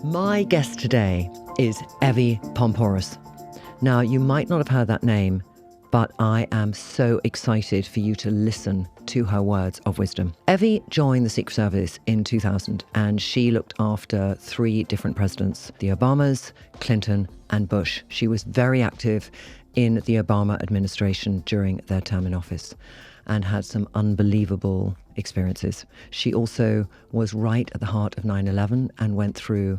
My guest today is Evy Poumpouras. Now, you might not have heard that name, but I am so excited for you to listen to her words of wisdom. Evy joined the Secret Service in 2000, and she looked after 3 different presidents, the Obamas, Clinton, and Bush. She was very active in the Obama administration during their term in office and had some unbelievable experiences. She also was right at the heart of 9/11 and went through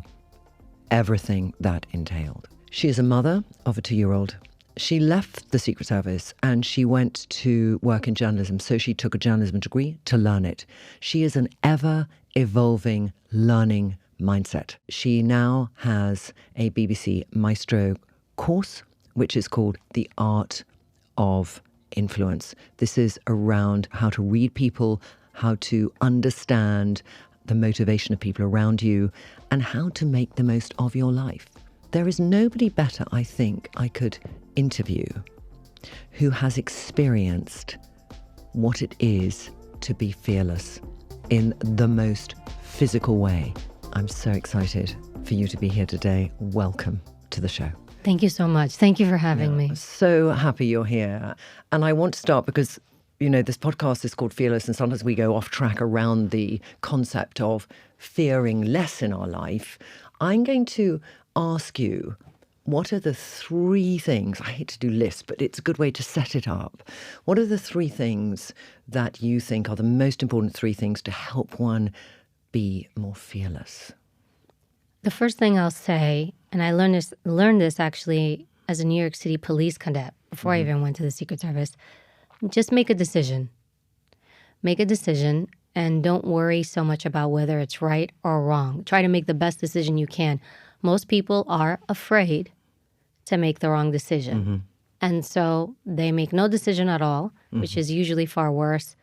everything that entailed. She is a mother of a 2-year-old. She left the Secret Service and she went to work in journalism. So she took a journalism degree to learn it. She is an ever-evolving learning mindset. She now has a BBC Maestro course, which is called The Art of Influence. This is around how to read people, how to understand the motivation of people around you, and how to make the most of your life. There is nobody better, I think, I could interview who has experienced what it is to be fearless in the most physical way. I'm so excited for you to be here today. Welcome to the show. Thank you so much. Thank you for having me. So happy you're here. And I want to start because, you know, this podcast is called Fearless, and sometimes we go off track around the concept of fearing less in our life. I'm going to ask you, what are the 3 things, I hate to do lists, but it's a good way to set it up. What are the 3 things that you think are the most important 3 things to help one be more fearless? The first thing I'll say, and I learned this actually as a New York City police cadet before I even went to the Secret Service, just make a decision. Make a decision and don't worry so much about whether it's right or wrong. Try to make the best decision you can. Most people are afraid to make the wrong decision. And so they make no decision at all, which is usually far worse,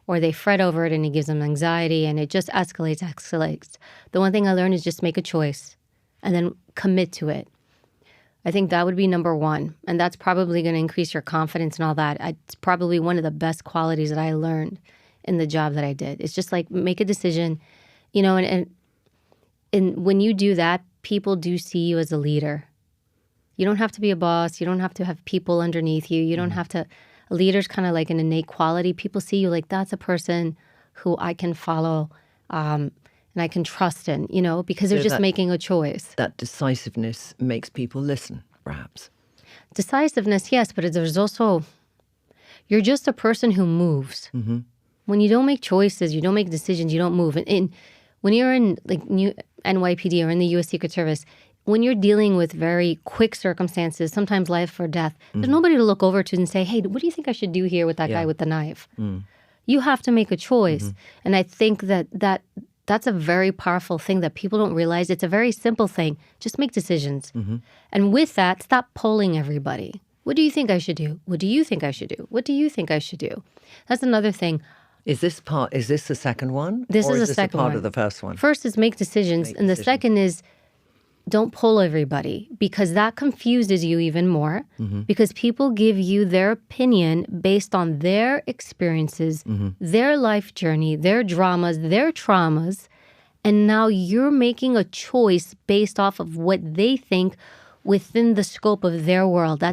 or they fret over it and it gives them anxiety and it just escalates. The one thing I learned is just make a choice and then commit to it. I think that would be number 1. And that's probably going to increase your confidence and all that. It's probably one of the best qualities that I learned in the job that I did. It's just like make a decision, you know, and when you do that, people do see you as a leader. You don't have to be a boss. You don't have to have people underneath you. You don't have to. A leader's kind of like an innate quality. People see you like that's a person who I can follow and I can trust in, you know, because they're just making a choice. That decisiveness makes people listen, perhaps. Decisiveness, yes, but there's also, you're just a person who moves. When you don't make choices, you don't make decisions, you don't move. And when you're in like new NYPD or in the U.S. Secret Service, when you're dealing with very quick circumstances, sometimes life or death, there's nobody to look over to and say, hey, what do you think I should do here with that guy with the knife? You have to make a choice. And I think that's a very powerful thing that people don't realize. It's a very simple thing. Just make decisions. And with that, stop polling everybody. What do you think I should do? What do you think I should do? What do you think I should do? That's another thing. Is this the second one? This or is is the this second a part one. of the first one? First is make decisions. And the second is don't poll everybody, because that confuses you even more, because people give you their opinion based on their experiences, their life journey, their dramas, their traumas. And now you're making a choice based off of what they think within the scope of their world.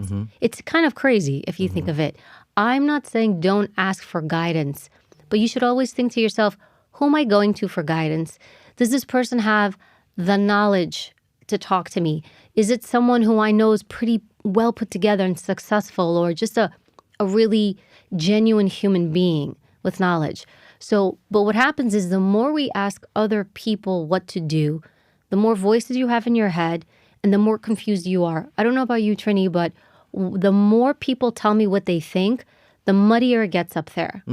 It's kind of crazy if you think of it. I'm not saying don't ask for guidance, but you should always think to yourself, who am I going to for guidance? Does this person have the knowledge to talk to me? Is it someone who I know is pretty well put together and successful, or just a really genuine human being with knowledge? So, but what happens is the more we ask other people what to do, the more voices you have in your head and the more confused you are. I don't know about you, Trinny, but the more people tell me what they think, the muddier it gets up there.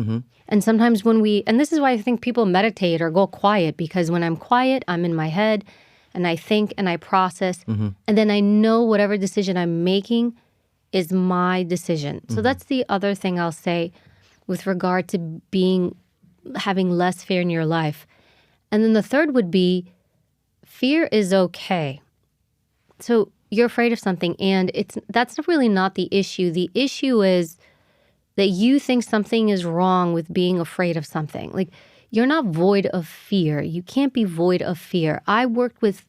And sometimes and this is why I think people meditate or go quiet, because when I'm quiet, I'm in my head and I think and I process, and then I know whatever decision I'm making is my decision. So that's the other thing I'll say with regard to having less fear in your life. And then the third would be, fear is okay. So you're afraid of something, and that's really not the issue. The issue is that you think something is wrong with being afraid of something. Like, you're not void of fear. You can't be void of fear. I worked with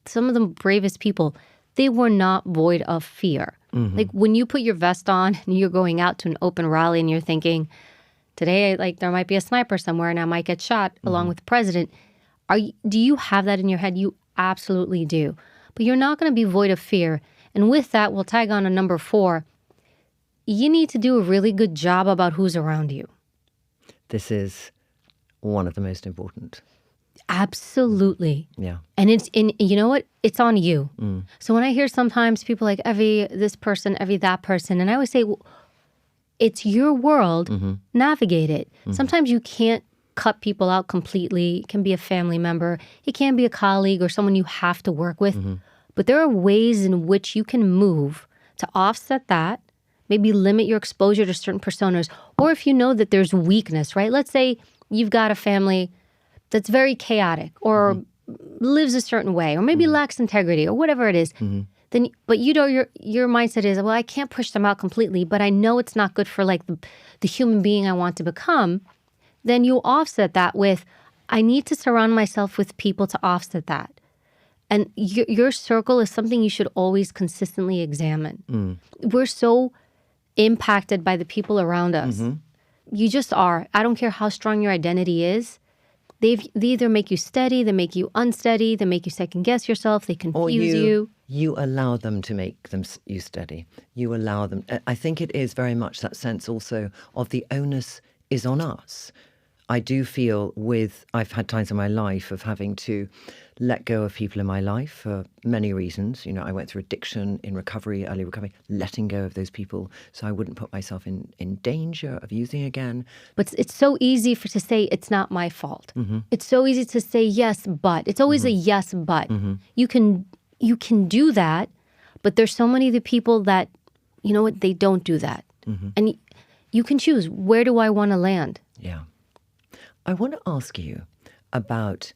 some of the bravest people, they were not void of fear. Like when you put your vest on and you're going out to an open rally and you're thinking, today, like there might be a sniper somewhere and I might get shot along with the president. Do you have that in your head? You absolutely do. But you're not going to be void of fear. And with that, we'll tag on to number 4. You need to do a really good job about who's around you. This is one of the most important. Absolutely. Yeah. And you know what? It's on you. So when I hear sometimes people like, Evy, this person, Evy, that person, and I always say, well, it's your world, navigate it. Sometimes you can't cut people out completely. It can be a family member. It can be a colleague or someone you have to work with. But there are ways in which you can move to offset that, maybe limit your exposure to certain personas. Or if you know that there's weakness, right? Let's say you've got a family that's very chaotic or lives a certain way or maybe lacks integrity or whatever it is. Then, but you know, your mindset is, well, I can't push them out completely, but I know it's not good for like the human being I want to become. Then you offset that with, I need to surround myself with people to offset that. And your circle is something you should always consistently examine. We're so impacted by the people around us. You just are. I don't care how strong your identity is. They either make you steady, they make you unsteady, they make you second guess yourself, they confuse you. You allow them to make you steady. You allow them. I think it is very much that sense also of the onus is on us. I do feel I've had times in my life of having to let go of people in my life for many reasons. You know, I went through addiction in recovery, early recovery, letting go of those people so I wouldn't put myself in danger of using again. But it's so easy to say, it's not my fault. It's so easy to say, yes, but. It's always a yes, but. You can do that, but there's so many of the people that, you know what, they don't do that. And you can choose, where do I want to land? Yeah. I want to ask you about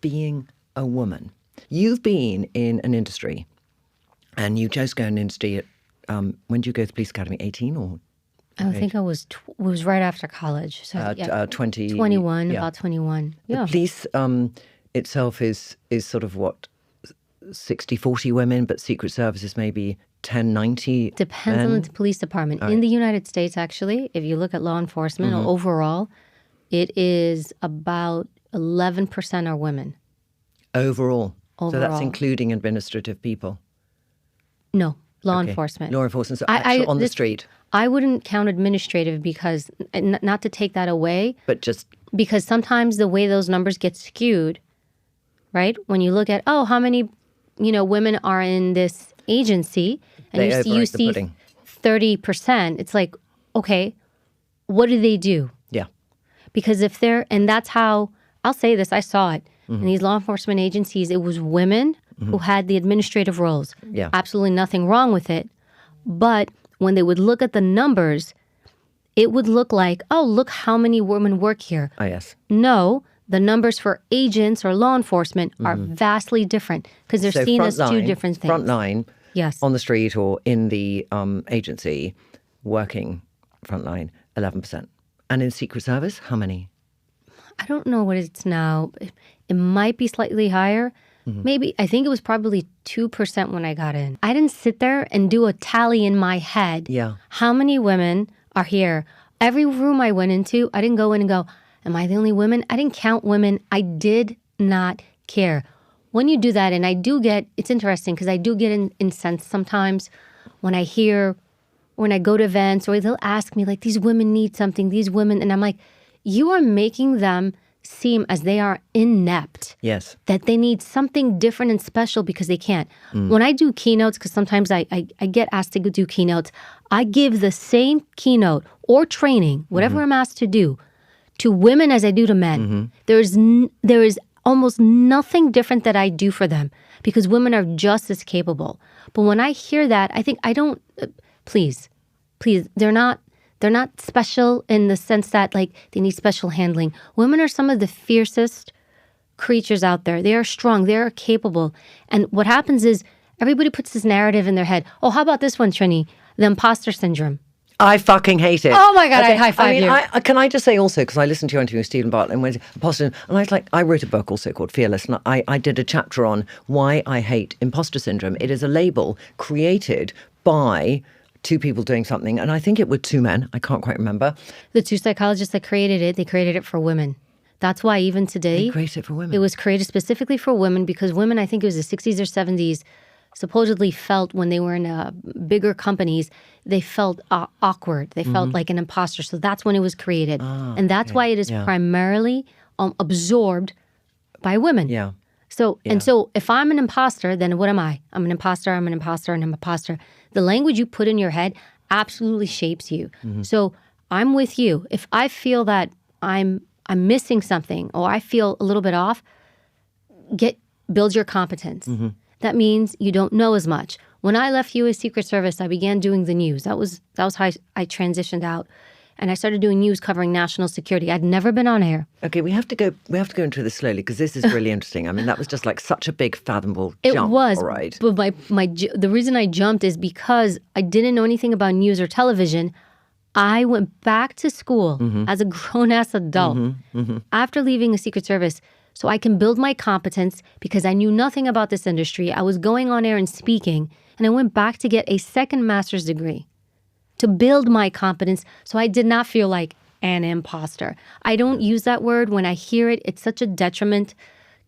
being a woman. You've been in an industry, and you chose to go in an industry at, when did you go to the police academy, 18 or? I think I was right after college. So 21, yeah. About 21. Yeah. The police itself is sort of what, 60-40 women, but Secret Service is maybe 10-90 Depends men? on the police department. In the United States, actually, if you look at law enforcement overall, it is about 11% are women. Overall. So that's including administrative people? No, law enforcement. Law enforcement, so actual on the street. I wouldn't count administrative because, not to take that away. But just... Because sometimes the way those numbers get skewed, right? When you look at, how many, women are in this agency, and you see 30%, it's like, okay, what do they do? Yeah. Because and that's how, I'll say this, I saw it. In these law enforcement agencies, it was women who had the administrative roles. Yeah. Absolutely nothing wrong with it. But when they would look at the numbers, it would look like, look how many women work here. Oh, yes. No, the numbers for agents or law enforcement are vastly different because they're seen as two different things. Front line, yes, on the street or in the agency, working front line, 11%. And in Secret Service, how many? I don't know what it's now. It might be slightly higher. Maybe, I think it was probably 2% when I got in. I didn't sit there and do a tally in my head. Yeah. How many women are here? Every room I went into, I didn't go in and go, am I the only woman? I didn't count women. I did not care. When you do that, and it's interesting because I do get incensed sometimes when I go to events or they'll ask me like, these women need something, these women, and I'm like, you are making them seem as they are inept. Yes. That they need something different and special because they can't. When I do keynotes, because sometimes I get asked to do keynotes, I give the same keynote or training, whatever I'm asked to do, to women as I do to men. There is almost nothing different that I do for them because women are just as capable. But when I hear that, I think please, they're not special in the sense that like they need special handling. Women are some of the fiercest creatures out there. They are strong. They are capable. And what happens is everybody puts this narrative in their head. Oh, how about this one, Trinny? The imposter syndrome. I fucking hate it. Oh my God, I'd high five you. Can I just say also, because I listened to your interview with Stephen Bartlett and went imposter, and I was like, I wrote a book also called Fearless, and I did a chapter on why I hate imposter syndrome. It is a label created by two people doing something, and I think it were two men. I can't quite remember. The two psychologists that created it, they created it for women. That's why even today, they created it for women. It was created specifically for women because women, I think it was the 60s or 70s, supposedly felt when they were in bigger companies, they felt awkward. They felt like an imposter. So that's when it was created. And that's why it is primarily absorbed by women. Yeah. So and so if I'm an imposter, then what am I? I'm an imposter, I'm an imposter, and I'm an imposter. The language you put in your head absolutely shapes you. So I'm with you. If I feel that I'm missing something or I feel a little bit off, build your competence. That means you don't know as much. When I left U.S. Secret Service, I began doing the news. That was how I transitioned out, and I started doing news covering national security. I'd never been on air. Okay, we have to go into this slowly because this is really interesting. I mean, that was just like such a big fathomable jump. It was, all right. But the reason I jumped is because I didn't know anything about news or television. I went back to school as a grown-ass adult after leaving the Secret Service so I can build my competence because I knew nothing about this industry. I was going on air and speaking, and I went back to get a second master's degree to build my competence so I did not feel like an imposter. I don't use that word. When I hear it, it's such a detriment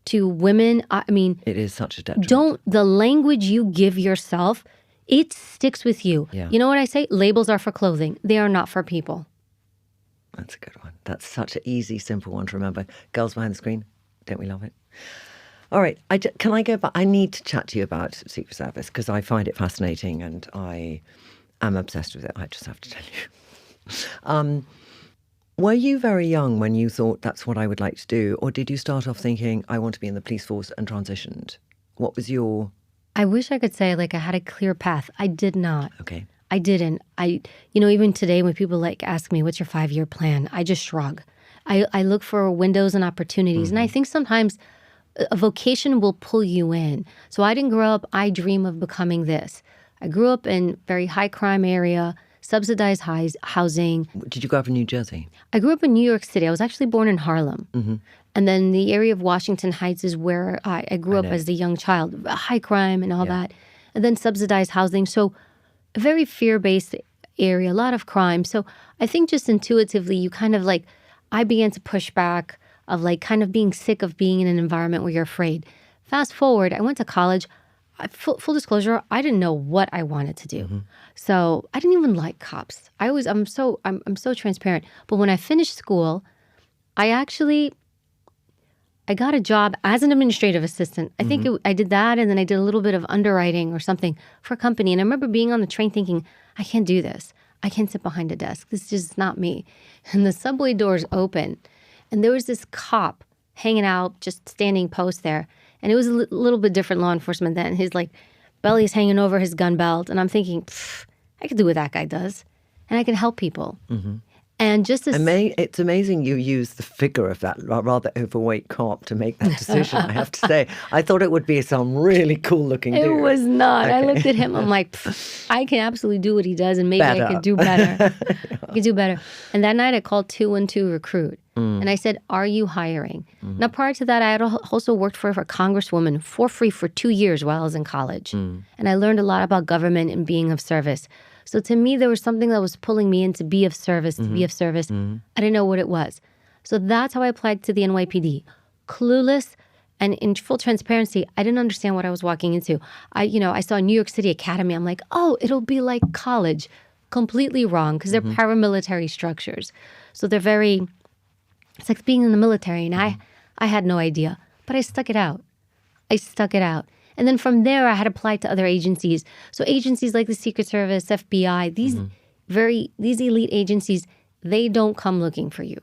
to women. I mean, it is such a detriment. The language you give yourself, it sticks with you. Yeah. You know what I say? Labels are for clothing. They are not for people. That's a good one. That's such an easy, simple one to remember. Girls behind the screen, don't we love it? All right. Can I go back? I need to chat to you about Secret Service because I find it fascinating and I am obsessed with it. I just have to tell you. Were you very young when you thought that's what I would like to do? Or did you start off thinking, I want to be in the police force and transitioned? What was your... I wish I could say like I had a clear path. I did not. Okay. I didn't. Even today when people ask me, what's your 5-year plan? I just shrug. I look for windows and opportunities. And I think sometimes a vocation will pull you in. So I didn't grow up, I dream of becoming this. I grew up in very high crime area, subsidized housing. Did you grow up in New Jersey? I grew up in New York City. I was actually born in Harlem. And then the area of Washington Heights is where I grew up as a young child. High crime and all that. And then subsidized housing. So a very fear-based area, a lot of crime. So I think just intuitively, you kind of I began to push back of kind of being sick of being in an environment where you're afraid. Fast forward, I went to college. Full disclosure, I didn't know what I wanted to do. So I didn't even like cops. I'm so transparent. But when I finished school, I got a job as an administrative assistant. I think I did that, and then I did a little bit of underwriting or something for a company. And I remember being on the train thinking, I can't do this. I can't sit behind a desk. This is just not me. And the subway doors open, and there was this cop hanging out, just standing post there. And it was a little bit different law enforcement then. His belly's hanging over his gun belt. And I'm thinking, I could do what that guy does. And I can help people. And just as... It's amazing you use the figure of that rather overweight cop to make that decision, I have to say. I thought it would be some really cool looking dude. It was not. Okay. I looked at him, I'm like, I can absolutely do what he does and maybe I could do better. I could do better. And that night I called 212 Recruit. And I said, are you hiring? Now, prior to that, I had also worked for a congresswoman for free for 2 years while I was in college. And I learned a lot about government and being of service. So to me, there was something that was pulling me in to be of service, I didn't know what it was. So that's how I applied to the NYPD. Clueless and in full transparency, I didn't understand what I was walking into. I saw New York City Academy. I'm like, oh, it'll be like college. Completely wrong because they're paramilitary structures. So they're very... It's like being in the military, and I had no idea. But I stuck it out. And then from there, I had applied to other agencies. So agencies like the Secret Service, FBI, these elite agencies, they don't come looking for you.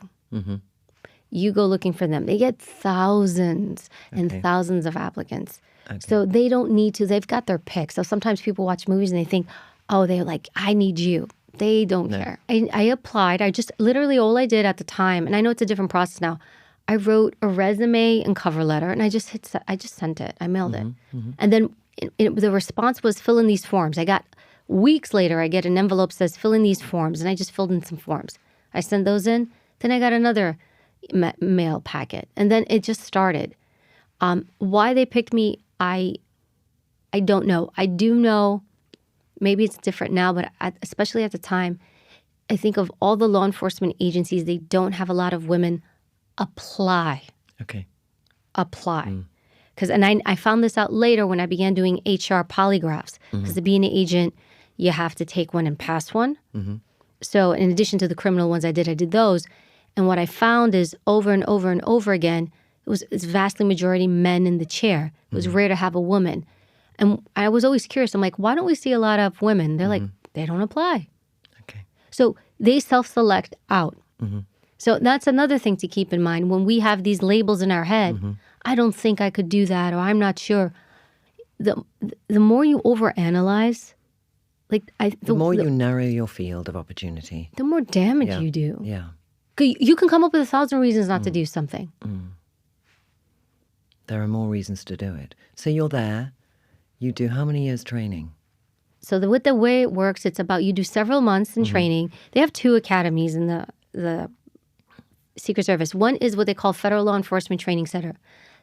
You go looking for them. They get thousands and thousands of applicants. So they don't need to. They've got their picks. So sometimes people watch movies and they think, oh, they're like, I need you. They don't care. I applied. I just literally all I did at the time, and I know it's a different process now, I wrote a resume and cover letter, and I just sent it. I mailed it. And then the response was fill in these forms. I got Weeks later, I get an envelope that says, fill in these forms. And I just filled in some forms. I sent those in. Then I got another mail packet. And then it just started. Why they picked me, I don't know. I do know, maybe it's different now, but especially at the time, I think of all the law enforcement agencies, they don't have a lot of women apply. Okay. Apply. Because, and I found this out later when I began doing HR polygraphs. Because to be an agent, you have to take one and pass one. So in addition to the criminal ones I did those. And what I found is over and over and over again, it's vastly majority men in the chair. It was rare to have a woman. And I was always curious. I'm like, why don't we see a lot of women? They're like, they don't apply. Okay. So they self-select out. So that's another thing to keep in mind. When we have these labels in our head, I don't think I could do that, or I'm not sure. The more you overanalyze, the more you narrow your field of opportunity, the more damage you do. Yeah. You can come up with 1,000 reasons not to do something. There are more reasons to do it. So you're there. You do how many years training? So with the way it works, it's about you do several months in training. They have 2 academies in the Secret Service. One is what they call Federal Law Enforcement Training Center.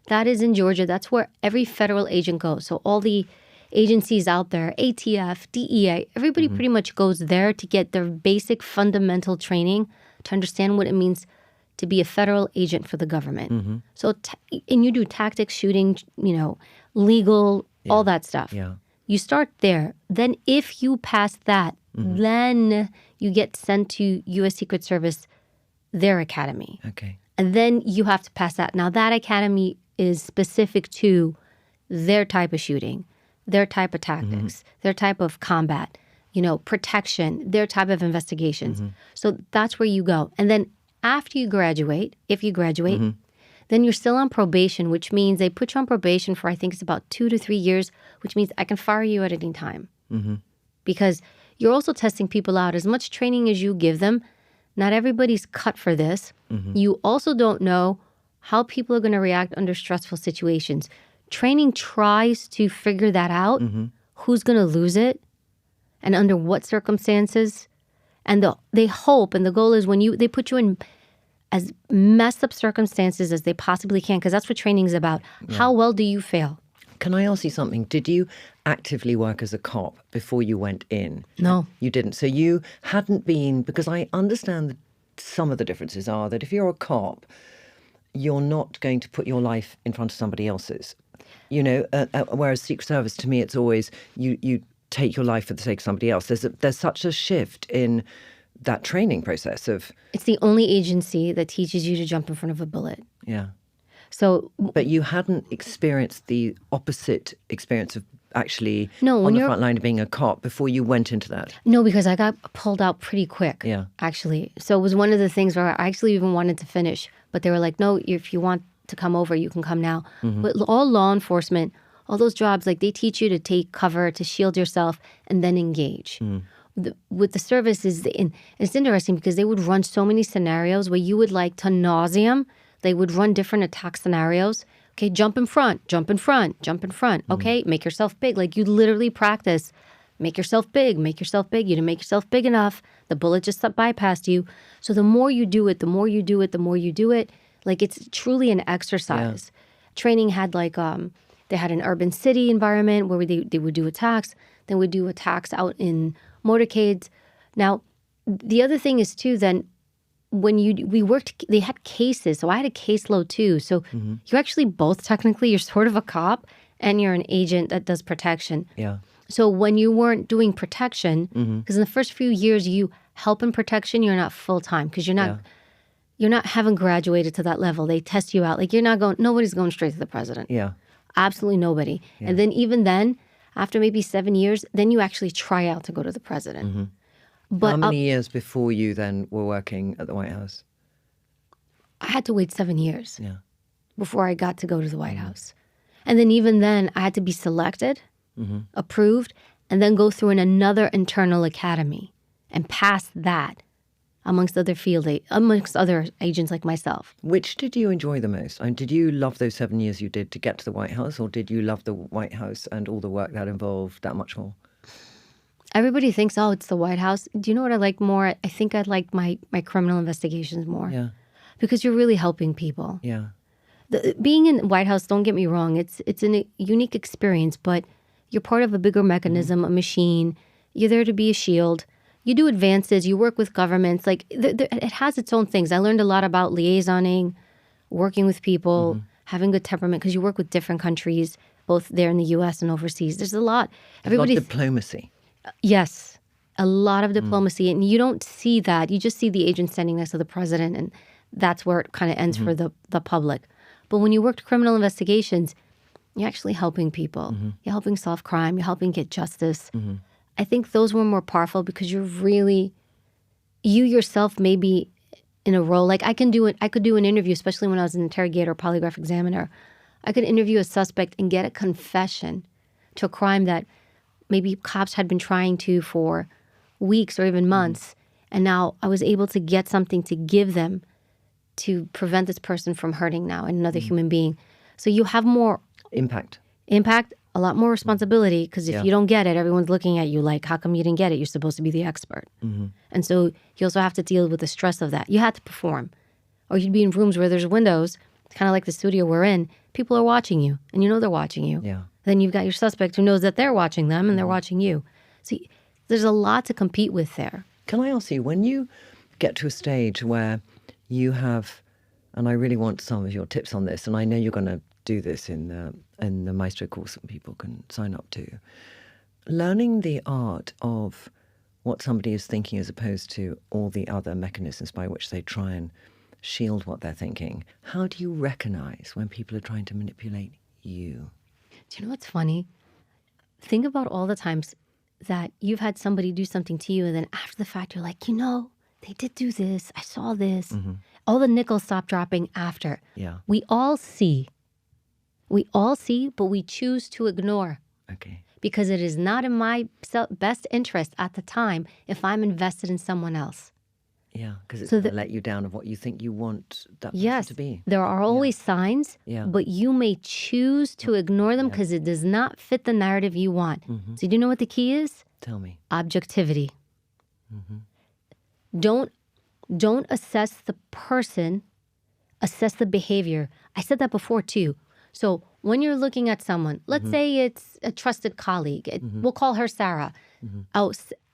That is in Georgia. That's where every federal agent goes. So all the agencies out there, ATF, DEA, everybody pretty much goes there to get their basic fundamental training to understand what it means to be a federal agent for the government. So, and you do tactics, shooting, legal, all that stuff. Yeah. You start there. Then if you pass that, then you get sent to U.S. Secret Service, their academy. Okay. And then you have to pass that. Now that academy is specific to their type of shooting, their type of tactics, their type of combat, protection, their type of investigations. So that's where you go. And then after you graduate, if you graduate, then you're still on probation, which means they put you on probation for, I think it's about 2 to 3 years, which means I can fire you at any time. Because you're also testing people out. As much training as you give them, not everybody's cut for this. You also don't know how people are going to react under stressful situations. Training tries to figure that out, who's going to lose it, and under what circumstances. And they hope, and the goal is when they put you in as messed up circumstances as they possibly can, because that's what training is about. Yeah. How well do you fail? Can I ask you something? Did you actively work as a cop before you went in? No. You didn't. So you hadn't been, because I understand that some of the differences are that if you're a cop, you're not going to put your life in front of somebody else's. Whereas Secret Service, to me, it's always you take your life for the sake of somebody else. There's such a shift in that training process of... It's the only agency that teaches you to jump in front of a bullet. Yeah. So... But you hadn't experienced the opposite experience of actually on the front line of being a cop before you went into that? No, because I got pulled out pretty quick, yeah. actually. So it was one of the things where I actually even wanted to finish, but they were like, no, if you want to come over, you can come now. But all law enforcement, all those jobs, they teach you to take cover, to shield yourself, and then engage. With the services, and it's interesting because they would run so many scenarios where you would to nauseam. They would run different attack scenarios. Okay, jump in front, jump in front, jump in front. Okay, make yourself big. You literally practice. Make yourself big, make yourself big. You didn't make yourself big enough. The bullet just bypassed you. So the more you do it, the more you do it, the more you do it. It's truly an exercise. Yeah. Training had they had an urban city environment where they would do attacks. Then would do attacks out in motorcades. Now, the other thing is too, then when we worked, they had cases. So I had a caseload too. So you're actually both technically, you're sort of a cop and you're an agent that does protection. Yeah. So when you weren't doing protection, because in the first few years you help in protection, you're not full time because you're not haven't graduated to that level. They test you out. You're not going, nobody's going straight to the president. Yeah. Absolutely nobody. Yeah. And then even then, after maybe 7 years, then you actually try out to go to the president. But how many years before you then were working at the White House? I had to wait 7 years before I got to go to the White House. And then even then, I had to be selected, approved, and then go through another internal academy and pass that amongst other agents like myself. Which did you enjoy the most? Did you love those 7 years you did to get to the White House, or did you love the White House and all the work that involved that much more? Everybody thinks, oh, it's the White House. Do you know what I like more? I think I like my criminal investigations more. Yeah. Because you're really helping people. Yeah. Being in the White House, don't get me wrong, it's a unique experience, but you're part of a bigger mechanism, a machine. You're there to be a shield. You do advances. You work with governments. Like, it has its own things. I learned a lot about liaisoning, working with people, having good temperament, because you work with different countries, both there in the U.S. and overseas. There's a lot. Everybody, a lot of diplomacy. Yes, a lot of diplomacy. And you don't see that. You just see the agent standing next to the president, and that's where it kind of ends for the public. But when you work criminal investigations, you're actually helping people. You're helping solve crime. You're helping get justice. I think those were more powerful because you're really, you yourself may be in a role. Like I could do an interview, especially when I was an interrogator or polygraph examiner. I could interview a suspect and get a confession to a crime that maybe cops had been trying to for weeks or even months. And now I was able to get something to give them to prevent this person from hurting now another human being. So you have more impact, a lot more responsibility, because if you don't get it, everyone's looking at you like, how come you didn't get it? You're supposed to be the expert. And so you also have to deal with the stress of that. You had to perform. Or you'd be in rooms where there's windows, kind of like the studio we're in. People are watching you, and you know they're watching you. Yeah. Then you've got your suspect who knows that they're watching them, and they're watching you. So there's a lot to compete with there. Can I ask you, when you get to a stage where you have, and I really want some of your tips on this, and I know you're going to do this in the Maestro course that people can sign up to, learning the art of what somebody is thinking as opposed to all the other mechanisms by which they try and shield what they're thinking. How do you recognize when people are trying to manipulate you? Do you know what's funny? Think about all the times that you've had somebody do something to you, and then after the fact, you're like, they did do this. I saw this. All the nickels stop dropping after. Yeah. We all see, but we choose to ignore. Okay. Because it is not in my best interest at the time if I'm invested in someone else. Yeah, because it's going to let you down of what you think you want that person to be. There are always signs, but you may choose to ignore them because it does not fit the narrative you want. So do you know what the key is? Tell me. Objectivity. Don't assess the person, assess the behavior. I said that before too. So when you're looking at someone, let's say it's a trusted colleague. We'll call her Sarah. Oh,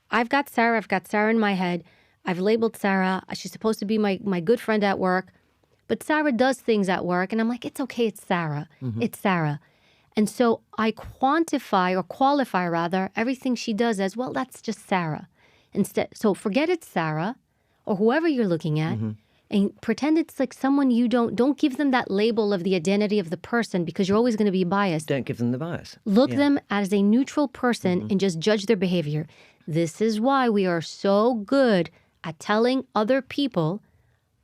I've got Sarah in my head. I've labeled Sarah. She's supposed to be my good friend at work. But Sarah does things at work. And I'm like, it's okay. It's Sarah. It's Sarah. And so I qualify everything she does as, well, that's just Sarah. Instead, so forget it's Sarah or whoever you're looking at and pretend it's like someone you don't give them that label of the identity of the person, because you're always going to be biased. Don't give them the bias. Look them as a neutral person and just judge their behavior. This is why we are so good at telling other people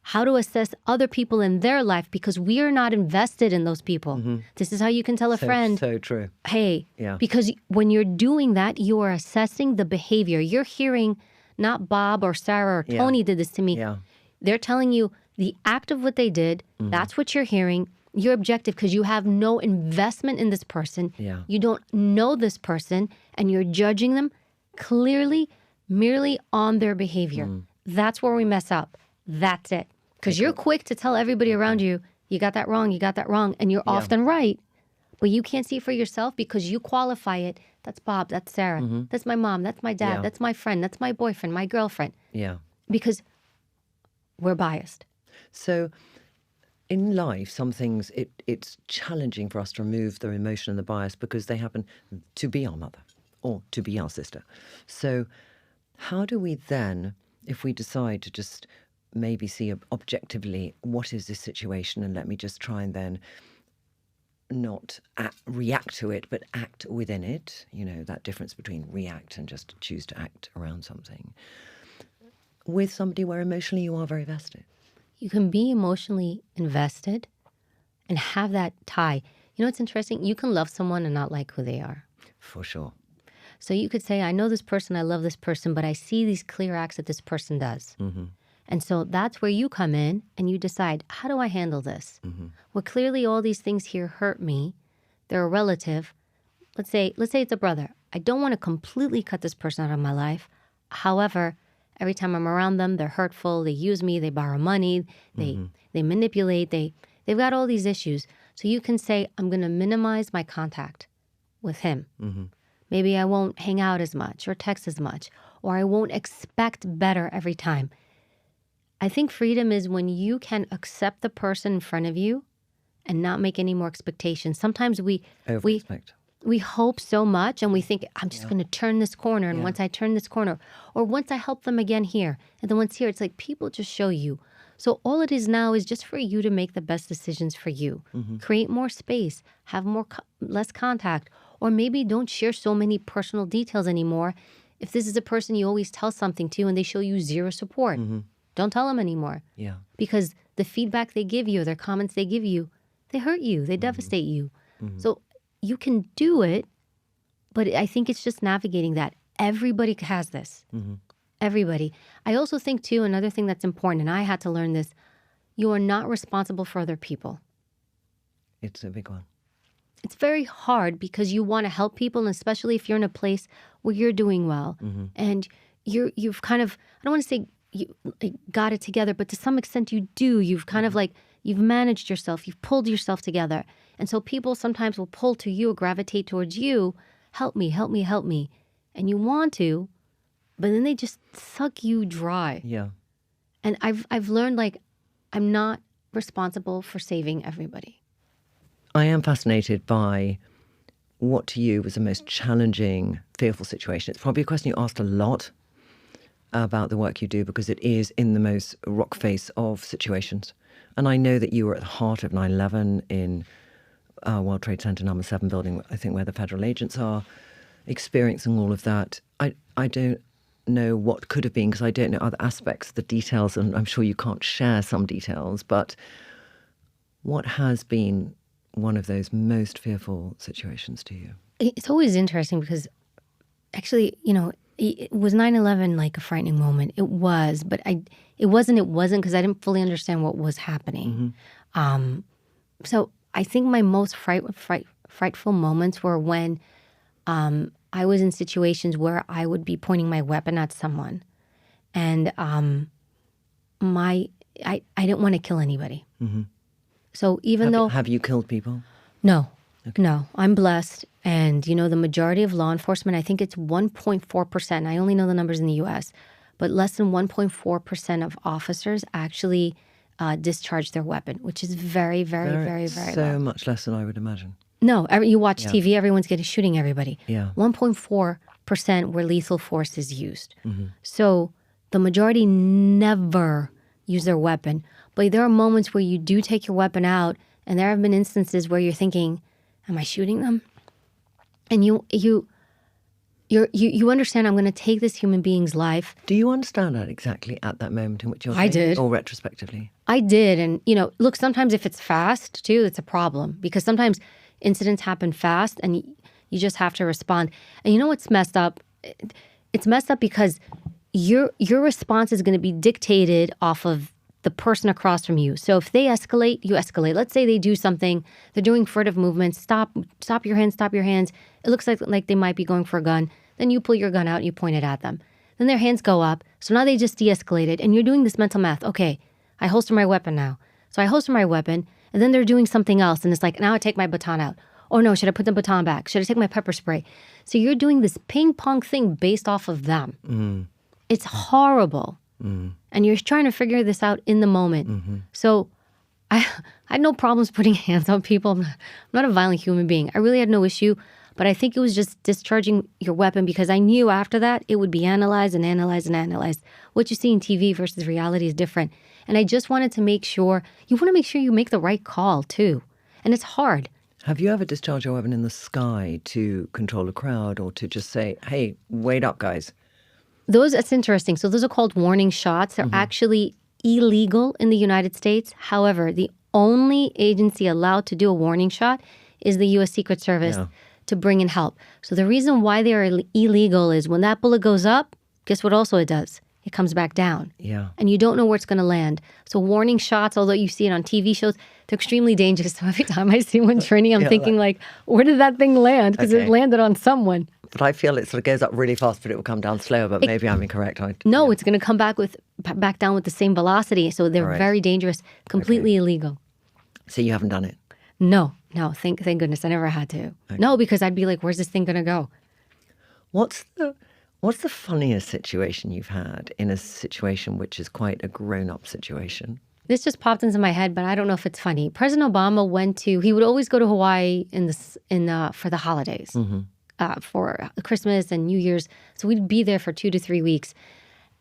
how to assess other people in their life, because we are not invested in those people. This is how you can tell a friend. So true. Hey, because when you're doing that, you are assessing the behavior. You're hearing not Bob or Sarah or Tony did this to me. Yeah. They're telling you the act of what they did. That's what you're hearing. You're objective because you have no investment in this person. Yeah. You don't know this person, and you're judging them clearly, merely on their behavior. That's where we mess up. That's it. Because you're quick to tell everybody around you, you got that wrong, and you're often right. But you can't see it for yourself because you qualify it. That's Bob, that's Sarah, that's my mom, that's my dad, that's my friend, that's my boyfriend, my girlfriend. Yeah. Because we're biased. So in life, some things, it's challenging for us to remove the emotion and the bias because they happen to be our mother or to be our sister. So how do we then, if we decide to just maybe see objectively what is this situation, and let me just try and then not react to it, but act within it, that difference between react and just choose to act around something, with somebody where emotionally you are very vested? You can be emotionally invested and have that tie. You know what's interesting? You can love someone and not like who they are. For sure. So you could say, I know this person, I love this person, but I see these clear acts that this person does. And so that's where you come in and you decide, how do I handle this? Well, clearly all these things here hurt me. They're a relative. Let's say it's a brother. I don't want to completely cut this person out of my life. However, every time I'm around them, they're hurtful. They use me. They borrow money. They manipulate. They've got all these issues. So you can say, I'm going to minimize my contact with him. Maybe I won't hang out as much or text as much, or I won't expect better every time. I think freedom is when you can accept the person in front of you and not make any more expectations. Sometimes we hope so much and we think, I'm just going to turn this corner. And once I turn this corner, or once I help them again here, and then once here, it's like people just show you. So all it is now is just for you to make the best decisions for you. Create more space, have less contact, or maybe don't share so many personal details anymore. If this is a person you always tell something to and they show you zero support, don't tell them anymore. Yeah. Because the feedback they give you, or their comments they give you, they hurt you, they devastate you. So you can do it, but I think it's just navigating that. Everybody has this. Everybody. I also think, too, another thing that's important, and I had to learn this, you are not responsible for other people. It's a big one. It's very hard because you want to help people, and especially if you're in a place where you're doing well and you've kind of, I don't want to say you got it together, but to some extent you do. You've kind of like, you've managed yourself, you've pulled yourself together. And so people sometimes will pull to you or gravitate towards you, help me, help me, help me. And you want to, but then they just suck you dry. Yeah. And I've learned, like, I'm not responsible for saving everybody. I am fascinated by what to you was the most challenging, fearful situation. It's probably a question you asked a lot about the work you do because it is in the most rock face of situations. And I know that you were at the heart of 9/11 in World Trade Center number 7 building, I think where the federal agents are, experiencing all of that. I don't know what could have been because I don't know other aspects, the details, and I'm sure you can't share some details, but what has been one of those most fearful situations to you? It's always interesting because actually, was 9/11 like a frightening moment? It was, but it wasn't because I didn't fully understand what was happening. So I think my most frightful moments were when I was in situations where I would be pointing my weapon at someone, and I didn't want to kill anybody. So have you killed people? No, no, I'm blessed. And, the majority of law enforcement, I think it's 1.4%. I only know the numbers in the U.S., but less than 1.4% of officers actually discharge their weapon, which is very, very, very, very so low. much less than I would imagine. No, you watch TV, everyone's shooting everybody. Yeah. 1.4% where lethal force is used. So the majority never use their weapon. But there are moments where you do take your weapon out, and there have been instances where you're thinking, am I shooting them? And you understand, I'm going to take this human being's life. Do you understand that exactly at that moment in which you're I did. Or retrospectively? I did. And, look, sometimes if it's fast, too, it's a problem. Because sometimes incidents happen fast, and you just have to respond. And you know what's messed up? It's messed up because your response is going to be dictated off of the person across from you. So if they escalate, you escalate. Let's say they do something, they're doing furtive movements, stop your hands, stop your hands. It looks like they might be going for a gun. Then you pull your gun out and you point it at them. Then their hands go up. So now they just de-escalated, and you're doing this mental math. Okay, I holster my weapon now. So I holster my weapon, and then they're doing something else, and it's like, now I take my baton out. Oh no, should I put the baton back? Should I take my pepper spray? So you're doing this ping pong thing based off of them. It's horrible. And you're trying to figure this out in the moment. So I had no problems putting hands on people. I'm not a violent human being. I really had no issue. But I think it was just discharging your weapon because I knew after that it would be analyzed and analyzed and analyzed. What you see in TV versus reality is different. And I just wanted to make sure, you want to make sure you make the right call too. And it's hard. Have you ever discharged your weapon in the sky to control a crowd or to just say, hey, wait up, guys? That's interesting. So those are called warning shots. They're actually illegal in the United States. However, the only agency allowed to do a warning shot is the U.S. Secret Service to bring in help. So the reason why they are illegal is when that bullet goes up, guess what also it does? It comes back down. Yeah. And you don't know where it's going to land. So warning shots, although you see it on TV shows, they're extremely dangerous. So every time I see one, Trinny, I'm thinking like, where did that thing land? Because it landed on someone. but I feel it sort of goes up really fast, but it will come down slower. But maybe I'm incorrect. No, it's going to come back down with the same velocity. So they're very dangerous, completely illegal. So you haven't done it? No. Thank goodness I never had to. Okay. No, because I'd be like, where's this thing going to go? What's the funniest situation you've had in a situation which is quite a grown-up situation? This just popped into my head, but I don't know if it's funny. President Obama he would always go to Hawaii for the holidays, for Christmas and New Year's. So we'd be there for 2 to 3 weeks.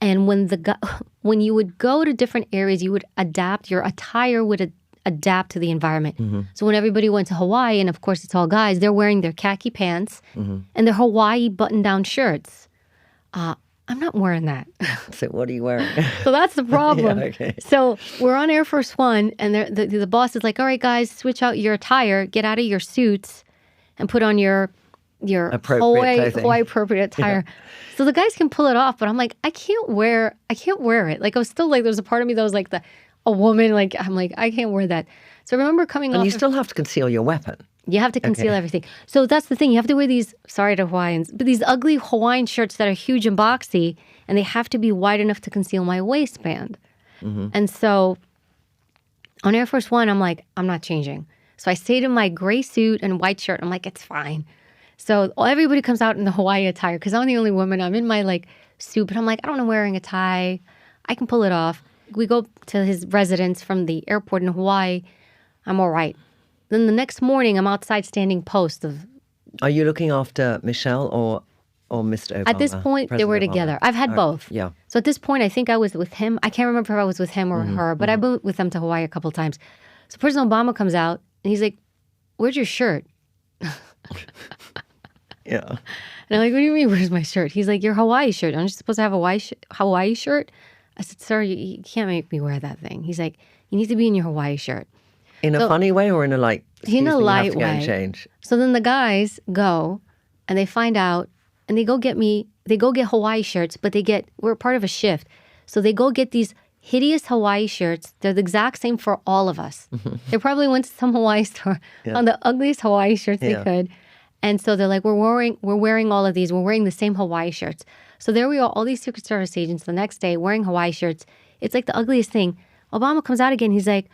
And when you would go to different areas, you would adapt. Your attire would adapt to the environment. So when everybody went to Hawaii, and of course it's all guys, they're wearing their khaki pants and their Hawaii button-down shirts. I'm not wearing that. So what are you wearing? So that's the problem. Yeah, okay. So we're on Air Force One, and the boss is like, all right, guys, switch out your attire, get out of your suits, and put on your Hawaii appropriate attire. Yeah. So the guys can pull it off, but I'm like, I can't wear it. Like I was still like, there's a part of me that was like a woman, like I'm like, I can't wear that. So I remember coming off. And you still have to conceal your weapon. You have to conceal everything. So that's the thing. You have to wear these, sorry to Hawaiians, but these ugly Hawaiian shirts that are huge and boxy, and they have to be wide enough to conceal my waistband. And so on Air Force One, I'm like, I'm not changing. So I stayed in my gray suit and white shirt. I'm like, it's fine. So everybody comes out in the Hawaii attire because I'm the only woman. I'm in my like suit, but I'm like, I don't know wearing a tie. I can pull it off. We go to his residence from the airport in Hawaii. I'm all right. Then the next morning, I'm outside standing post of. Are you looking after Michelle or Mr. Obama? At this point, they were together. I've had both. Yeah. So at this point, I think I was with him. I can't remember if I was with him or her, but I've been with them to Hawaii a couple of times. So President Obama comes out and he's like, "Where's your shirt?" Yeah. And I'm like, "What do you mean? Where's my shirt?" He's like, "Your Hawaii shirt. Aren't you supposed to have a Hawaii shirt?" I said, "Sir, you can't make me wear that thing." He's like, "You need to be in your Hawaii shirt." In a funny way or in a like? In a light way. And change. So then the guys go and they find out and they go get Hawaii shirts, but we're part of a shift. So they go get these hideous Hawaii shirts. They're the exact same for all of us. They probably went to some Hawaii store on the ugliest Hawaii shirts they could. And so they're like, we're wearing all of these. We're wearing the same Hawaii shirts. So there we are, all these Secret Service agents the next day wearing Hawaii shirts. It's like the ugliest thing. Obama comes out again. He's like,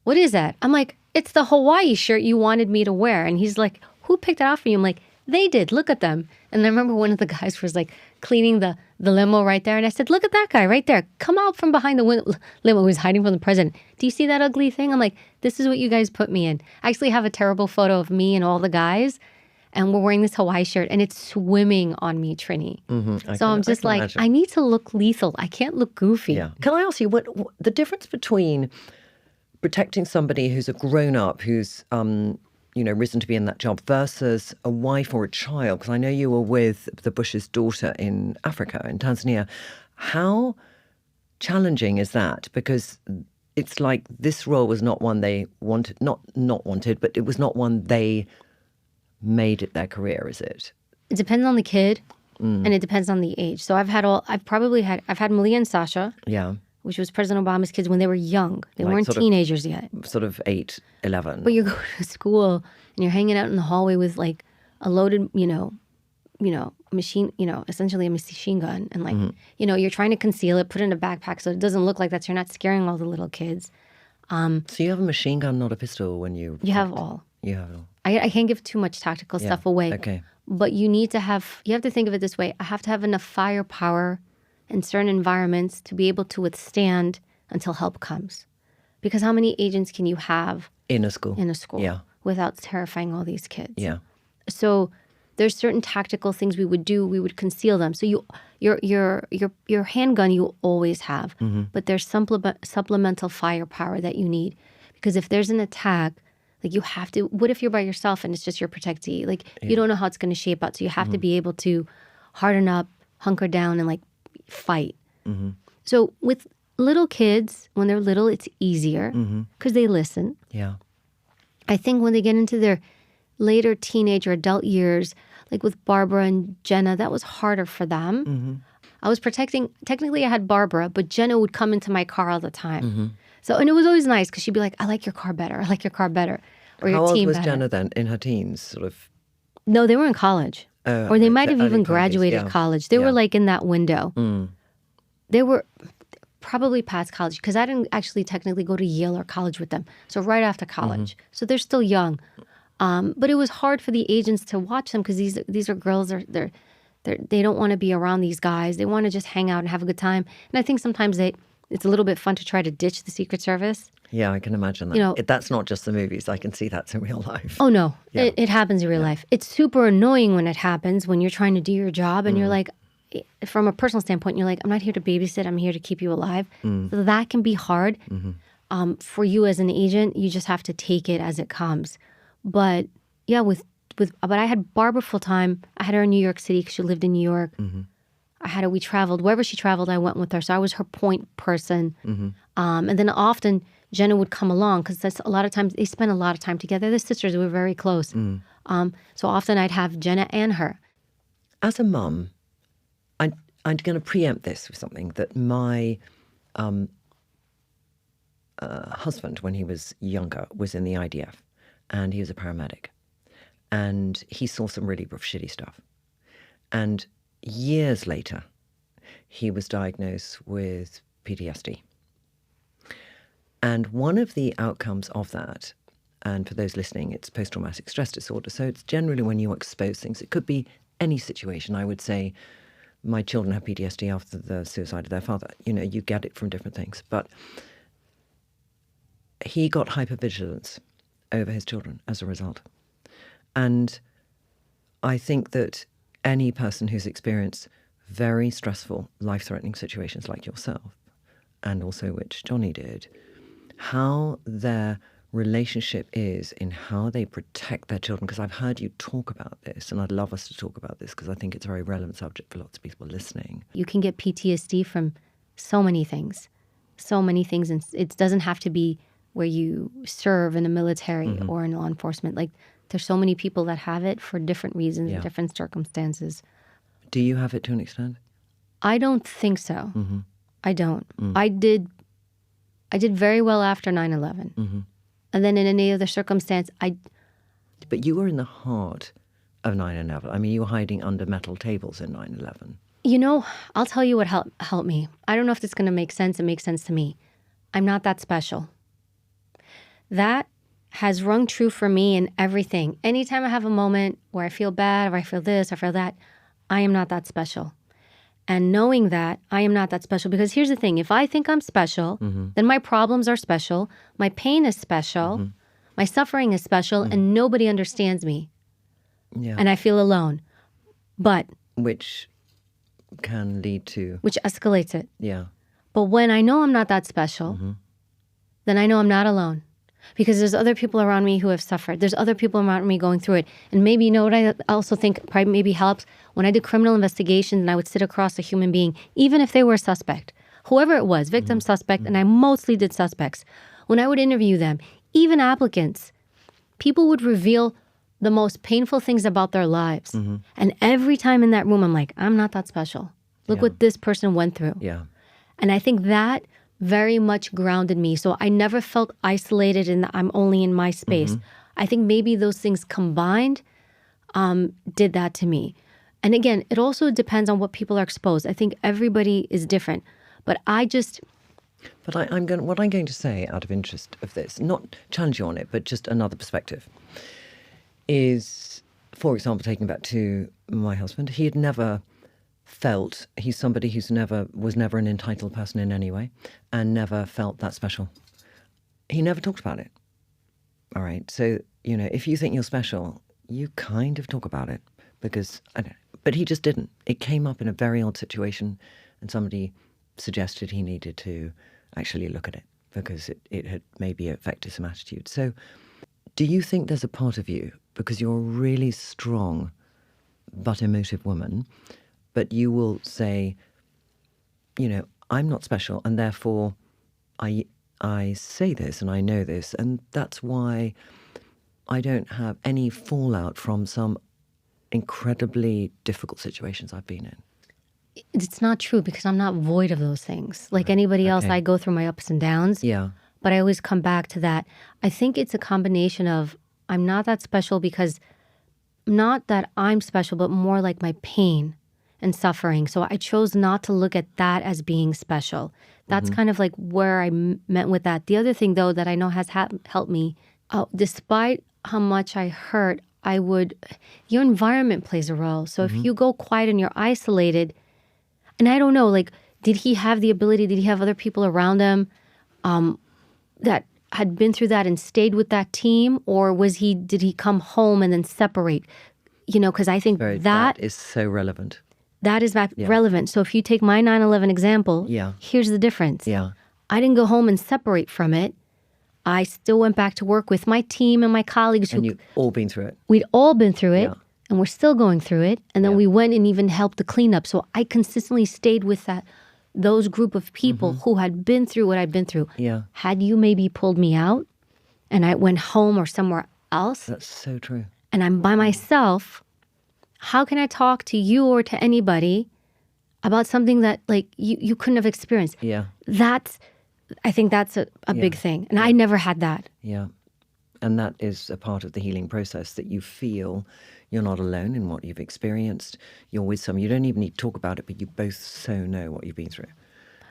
"What is that?" I'm like, "It's the Hawaii shirt you wanted me to wear." And he's like, "Who picked it out for you?" I'm like, "They did. Look at them." And I remember one of the guys was like cleaning the limo right there. And I said, "Look at that guy right there. Come out from behind the limo who's hiding from the president. Do you see that ugly thing?" I'm like, "This is what you guys put me in." I actually have a terrible photo of me and all the guys. And we're wearing this Hawaii shirt and it's swimming on me, Trinny. So I'm just like, imagine. I need to look lethal. I can't look goofy. Yeah. Can I ask you what the difference between protecting somebody who's a grown-up, who's, risen to be in that job versus a wife or a child? Because I know you were with the Bush's daughter in Africa, in Tanzania. How challenging is that? Because it's like this role was not one they wanted, not wanted, but it was not one they made it their career, is it? It depends on the kid and it depends on the age. So I've had Malia and Sasha. Yeah. Which was President Obama's kids when they were young. They weren't teenagers yet. Sort of 8, 11. But you go to school and you're hanging out in the hallway with like a loaded, machine, essentially a machine gun. And like, you're trying to conceal it, put it in a backpack so it doesn't look like that. So you're not scaring all the little kids. So you have a machine gun, not a pistol when you... You have all. You have all. I can't give too much tactical stuff away. Okay. But you have to think of it this way. I have to have enough firepower in certain environments to be able to withstand until help comes. Because how many agents can you have in a school without terrifying all these kids? Yeah. So there's certain tactical things we would do. We would conceal them. So your handgun you always have, but there's supplemental firepower that you need. Because if there's an attack, like you have to, what if you're by yourself and it's just your protectee? Like you don't know how it's going to shape out. So you have to be able to harden up, hunker down, and like fight. So with little kids, when they're little, it's easier because they listen. Yeah. I think when they get into their later teenage or adult years, like with Barbara and Jenna, that was harder for them. I was technically I had Barbara, but Jenna would come into my car all the time. So, and it was always nice because she'd be like, "I like your car better. I like your car better." Or How your team old was better. Jenna then? In her teens, sort of? No, they were in college. or they might have early even 20s, graduated yeah. college. They Yeah. were like in that window. They were probably past college because I didn't actually technically go to Yale or college with them. So right after college. So they're still young. But it was hard for the agents to watch them because these are girls. They don't want to be around these guys. They want to just hang out and have a good time. And I think sometimes it's a little bit fun to try to ditch the Secret Service. Yeah, I can imagine that. You know, That's not just the movies. I can see that's in real life. Oh, no. Yeah. It happens in real life. It's super annoying when it happens, when you're trying to do your job and you're like, from a personal standpoint, you're like, I'm not here to babysit. I'm here to keep you alive. So that can be hard. For you as an agent, you just have to take it as it comes. But yeah, but I had Barbara full time. I had her in New York City because she lived in New York. We traveled. Wherever she traveled, I went with her. So I was her point person. And then often Jenna would come along because a lot of times they spent a lot of time together. The sisters were very close. So often I'd have Jenna and her. As a mum, I'm going to preempt this with something that my husband, when he was younger, was in the IDF, and he was a paramedic. And he saw some really rough, shitty stuff. And years later, he was diagnosed with PTSD. And one of the outcomes of that, and for those listening, it's post-traumatic stress disorder. So it's generally when you expose things. It could be any situation. I would say my children have PTSD after the suicide of their father. You know, you get it from different things. But he got hypervigilance over his children as a result. And I think that any person who's experienced very stressful, life-threatening situations like yourself, and also which Johnny did, how their relationship is in how they protect their children. Because I've heard you talk about this, and I'd love us to talk about this because I think it's a very relevant subject for lots of people listening. You can get PTSD from so many things. And it doesn't have to be where you serve in the military or in law enforcement. Like, there's so many people that have it for different reasons and different circumstances. Do you have it to an extent? I don't think so. I don't. I did very well after 9/11. And then in any other circumstance, But you were in the heart of 9/11. I mean, you were hiding under metal tables in 9/11. You know, I'll tell you what helped me. I don't know if this is going to make sense. It makes sense to me. I'm not that special. That has rung true for me in everything. Anytime I have a moment where I feel bad or I feel this or I feel that, I am not that special. And knowing that I am not that special, because here's the thing, if I think I'm special, then my problems are special, my pain is special, my suffering is special, and nobody understands me. Yeah. And I feel alone. But Which can lead to... which escalates it. Yeah. But when I know I'm not that special, then I know I'm not alone. Because there's other people around me who have suffered. There's other people around me going through it. And maybe, you know what I also think probably maybe helps? When I did criminal investigations and I would sit across a human being, even if they were a suspect, whoever it was, victim, suspect, and I mostly did suspects. When I would interview them, even applicants, people would reveal the most painful things about their lives. And every time in that room, I'm like, I'm not that special. Look what this person went through. Yeah. And I think that very much grounded me. So I never felt isolated and I'm only in my space. I think maybe those things combined did that to me. And again, it also depends on what people are exposed. I think everybody is different. But But what I'm going to say out of interest of this, not challenge you on it, but just another perspective, is, for example, taking back to my husband, he had never felt, he's somebody who's was never an entitled person in any way and never felt that special. He never talked about it. All right. So, you know, if you think you're special, you kind of talk about it because, I don't know, but he just didn't. It came up in a very odd situation and somebody suggested he needed to actually look at it because it had maybe affected some attitude. So do you think there's a part of you, because you're a really strong but emotive woman, but you will say, you know, I'm not special, and therefore I say this and I know this, and that's why I don't have any fallout from some incredibly difficult situations I've been in? It's not true because I'm not void of those things. Like anybody else, I go through my ups and downs. Yeah. But I always come back to that. I think it's a combination of I'm not that special because not that I'm special, but more like my pain and suffering. So I chose not to look at that as being special. That's kind of like where I meant with that. The other thing, though, that I know has helped me, despite how much I hurt, your environment plays a role. So if you go quiet and you're isolated, and I don't know, like, did he have the ability, did he have other people around him that had been through that and stayed with that team? Or did he come home and then separate? Because I think that is so relevant. That is relevant. So if you take my 9/11 example, here's the difference. Yeah. I didn't go home and separate from it. I still went back to work with my team and my colleagues. And you've all been through it. We'd all been through it, and we're still going through it. And then we went and even helped the cleanup. So I consistently stayed with those group of people who had been through what I'd been through. Yeah. Had you maybe pulled me out and I went home or somewhere else, That's so true. and I'm by myself, how can I talk to you or to anybody about something that like you couldn't have experienced? Yeah. I think that's a big thing. And I never had that. Yeah. And that is a part of the healing process, that you feel you're not alone in what you've experienced. You're with someone. You don't even need to talk about it, but you both so know what you've been through.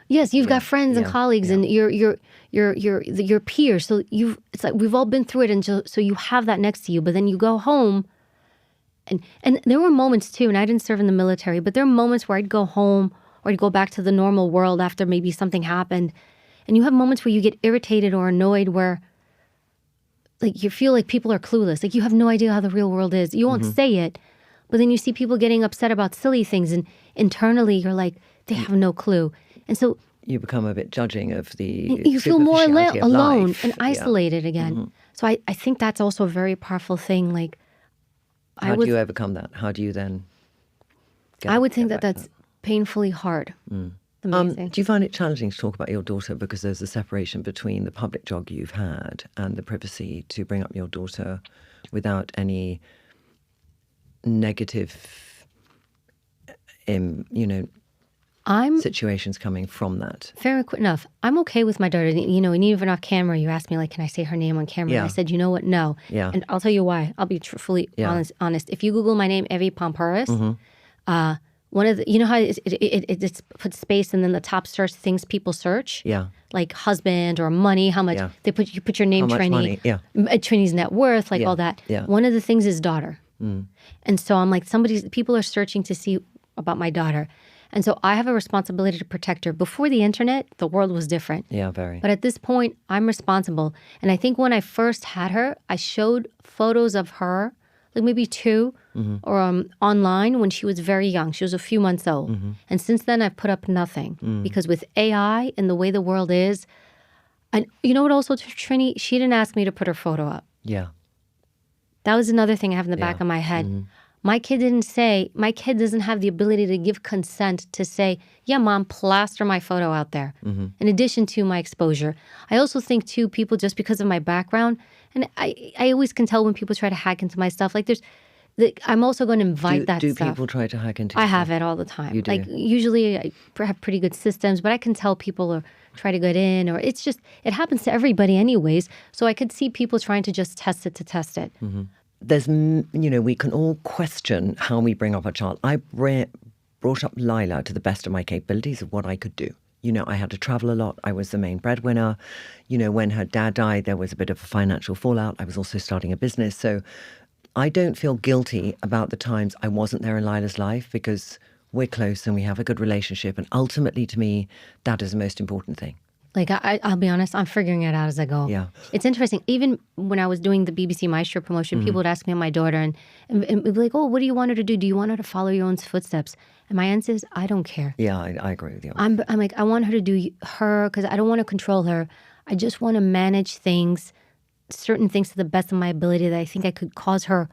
Yes, you've got friends and colleagues and your peers. So it's like we've all been through it, and so you have that next to you. But then you go home, and there were moments too. And I didn't serve in the military, but there were moments where I'd go home or I'd go back to the normal world after maybe something happened, and you have moments where you get irritated or annoyed, where like you feel like people are clueless, like you have no idea how the real world is. You won't say it, but then you see people getting upset about silly things, and internally you're like, they have no clue. And so you become a bit judging of the you feel more alone life. and isolated again. So I think that's also a very powerful thing. Like, how do you overcome that? How do you then I would think that's painfully hard. Amazing. Do you find it challenging to talk about your daughter, because there's a separation between the public job you've had and the privacy to bring up your daughter without any negative situations coming from that? Fair enough. I'm okay with my daughter. And even off camera, you asked me, like, can I say her name on camera? And I said, you know what? No. Yeah. And I'll tell you why. I'll be fully honest. If you Google my name, Evy Poumpouras, one of the, how it's put space and then the top search things people search? Yeah. Like husband or money, how much you put your name, how much Trinny, money? Yeah. Trinny's net worth, like all that. Yeah. One of the things is daughter. And so I'm like, people are searching to see about my daughter. And so I have a responsibility to protect her. Before the internet, the world was different. Yeah, very. But at this point, I'm responsible. And I think when I first had her, I showed photos of her, like maybe two, or online when she was very young. She was a few months old. And since then, I've put up nothing. Because with AI and the way the world is, and you know what also, Trinny? She didn't ask me to put her photo up. Yeah. That was another thing I have in the back of my head. My kid doesn't have the ability to give consent to say, yeah, mom, plaster my photo out there. In addition to my exposure. I also think too, people, just because of my background, and I always can tell when people try to hack into my stuff, like I'm also going to invite that stuff. Do people try to hack into your I stuff? have it all the time. You do? Like usually I have pretty good systems, but I can tell people or try to get in, or it happens to everybody anyways. So I could see people trying to just test it. There's, we can all question how we bring up a child. I brought up Lila to the best of my capabilities of what I could do. I had to travel a lot. I was the main breadwinner. When her dad died, there was a bit of a financial fallout. I was also starting a business. So I don't feel guilty about the times I wasn't there in Lila's life, because we're close and we have a good relationship. And ultimately, to me, that is the most important thing. Like, I'll be honest, I'm figuring it out as I go. Yeah. It's interesting. Even when I was doing the BBC Maestro promotion, people would ask me on my daughter and be like, oh, what do you want her to do? Do you want her to follow your own footsteps? And my answer is, I don't care. Yeah, I agree with you. I'm like, I want her to do her, because I don't want to control her. I just want to manage certain things to the best of my ability that I think I could cause her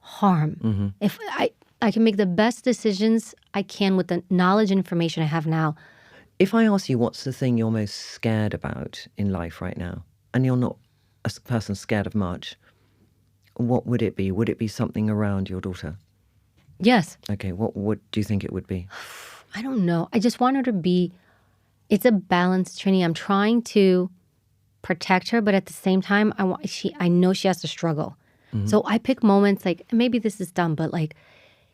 harm. If I can make the best decisions I can with the knowledge and information I have now. If I ask you what's the thing you're most scared about in life right now, and you're not a person scared of much, what would it be? Would it be something around your daughter? Yes. Okay, what do you think it would be? I don't know. I just want her to be, it's a balance, Trinny. I'm trying to protect her, but at the same time, I know she has to struggle. So I pick moments like, maybe this is dumb, but like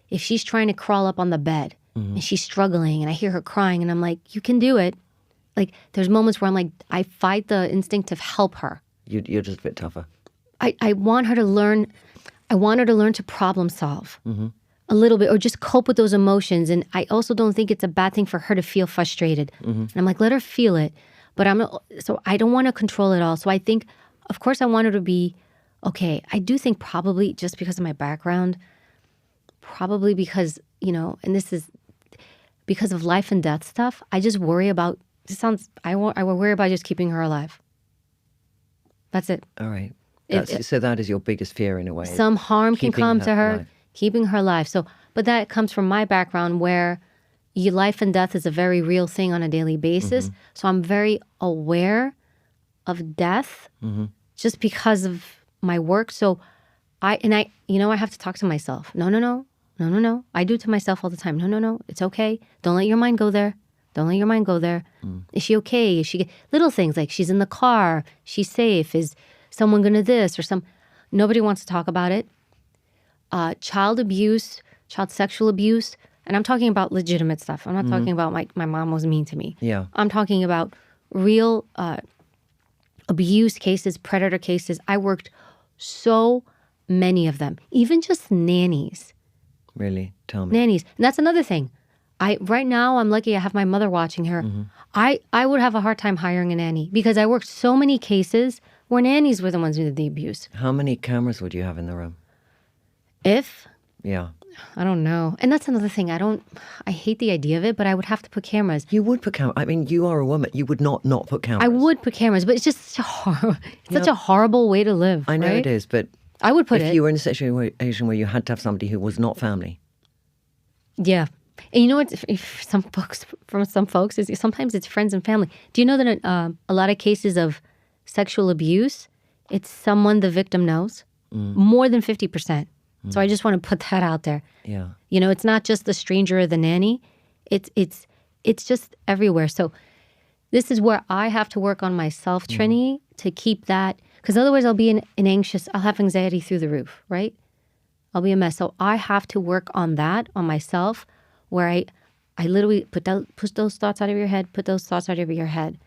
if she's trying to crawl up on the bed and she's struggling and I hear her crying and I'm like, you can do it. Like there's moments where I'm like, I fight the instinct to help her. You're just a bit tougher. I want her to learn. I want her to learn to problem solve a little bit or just cope with those emotions. And I also don't think it's a bad thing for her to feel frustrated. And I'm like, let her feel it. But so I don't want to control it all. So I think, of course, I want her to be okay. I do think probably just because of my background, probably because, and this is because of life and death stuff, I just worry about, I worry about just keeping her alive. That's it. All right. So that is your biggest fear in a way. Some harm can come to her, alive. Keeping her alive. So, but that comes from my background where life and death is a very real thing on a daily basis. So I'm very aware of death just because of my work. So I have to talk to myself. No. I do to myself all the time. No. It's okay. Don't let your mind go there. Don't let your mind go there. Is she okay? Is she little things like she's in the car? She's safe? Is someone gonna this or some? Nobody wants to talk about it. Child abuse, child sexual abuse, and I'm talking about legitimate stuff. I'm not talking about my mom was mean to me. Yeah. I'm talking about real abuse cases, predator cases. I worked so many of them, even just nannies. Really? Tell me. Nannies. And that's another thing. Right now, I'm lucky I have my mother watching her. I would have a hard time hiring a nanny because I worked so many cases where nannies were the ones who did the abuse. How many cameras would you have in the room? Yeah. I don't know. And that's another thing. I hate the idea of it, but I would have to put cameras. You would put cameras. I mean, you are a woman. You would not put cameras. I would put cameras, but it's just such a horrible way to live. I know right? it is, but I would put if you were in a situation where you had to have somebody who was not family. Yeah. And you know what? If some folks is sometimes it's friends and family. Do you know that a lot of cases of sexual abuse, it's someone the victim knows? More than 50%. So I just want to put that out there. Yeah. It's not just the stranger or the nanny. It's just everywhere. So this is where I have to work on myself, Trinny, to keep that. Because otherwise I'll be I'll have anxiety through the roof, right? I'll be a mess. So I have to work on that, on myself, where I literally put those thoughts out of your head, put those thoughts out of your head.